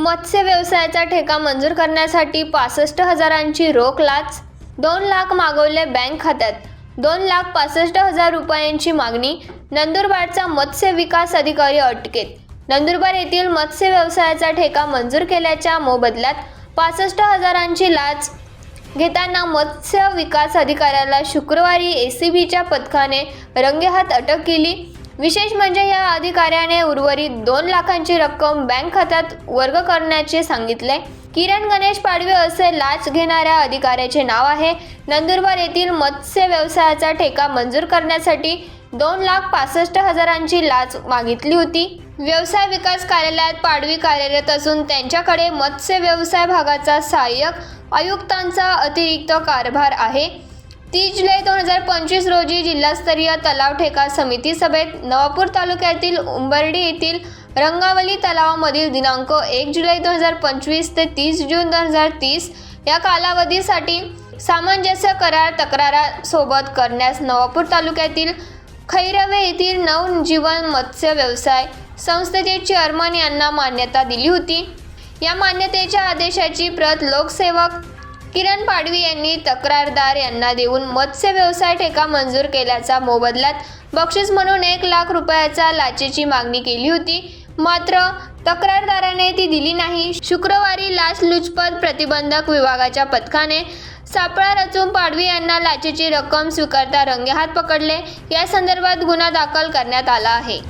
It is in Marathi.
मत्स्य व्यवसायाचा ठेका मंजूर करण्यासाठी 65,000ची रोख लाच, 2 लाख मागवले बँक खात्यात, 2,65,000 रुपयांची मागणी. नंदुरबारचा मत्स्य विकास अधिकारी अटकेत. नंदुरबार येथील मत्स्य व्यवसायाचा ठेका मंजूर केल्याच्या मोबदल्यात 65,000ची लाच घेताना मत्स्य विकास अधिकाऱ्याला शुक्रवारी एसीबीच्या पथकाने रंगेहात अटक केली. विशेष म्हणजे या अधिकाऱ्याने उर्वरित 2 लाखांची रक्कम बँक खात्यात वर्ग करण्याचे सांगितले. किरण गणेश पाडवे असे लाच घेणाऱ्या अधिकाऱ्याचे नाव आहे. नंदुरबार येथील मत्स्य व्यवसायाचा ठेका मंजूर करण्यासाठी 2,65,000ची लाच मागितली होती. व्यवसाय विकास कार्यालयात पाडवी कार्यरत असून त्यांच्याकडे मत्स्य व्यवसाय भागाचा सहाय्यक आयुक्तांचा अतिरिक्त कारभार आहे. 30 जुलै 2025 रोजी जिल्हास्तरीय तलाव ठेका समिती सभेत नवापूर तालुक्यातील उंबर्डी येथील रंगावली तलावामधील दिनांक 1 जुलै 2025 ते 30 जून 2030 या कालावधीसाठी सामंजस्य करार तक्रारासोबत करण्यास नवापूर तालुक्यातील खैरवे येथील नवजीवन मत्स्य व्यवसाय संस्थेचे चेअरमन यांना मान्यता दिली होती. या मान्यतेच्या आदेशाची प्रत लोकसेवक किरण पाडवी यांनी तक्रारदार यांना देऊन मत्स्य व्यवसाय ठेका मंजूर केल्याचा मोबदल्यात बक्षीस म्हणून 1 लाख रुपयाचा लाचेची मागणी केली होती. मात्र तक्रारदाराने ती दिली नाही. शुक्रवारी लाचलुचपत प्रतिबंधक विभागाच्या पथकाने सापळा रचून पाडवी यांना लाचेची रक्कम स्वीकारता रंगेहात पकडले. या संदर्भात गुन्हा दाखल करण्यात आला आहे.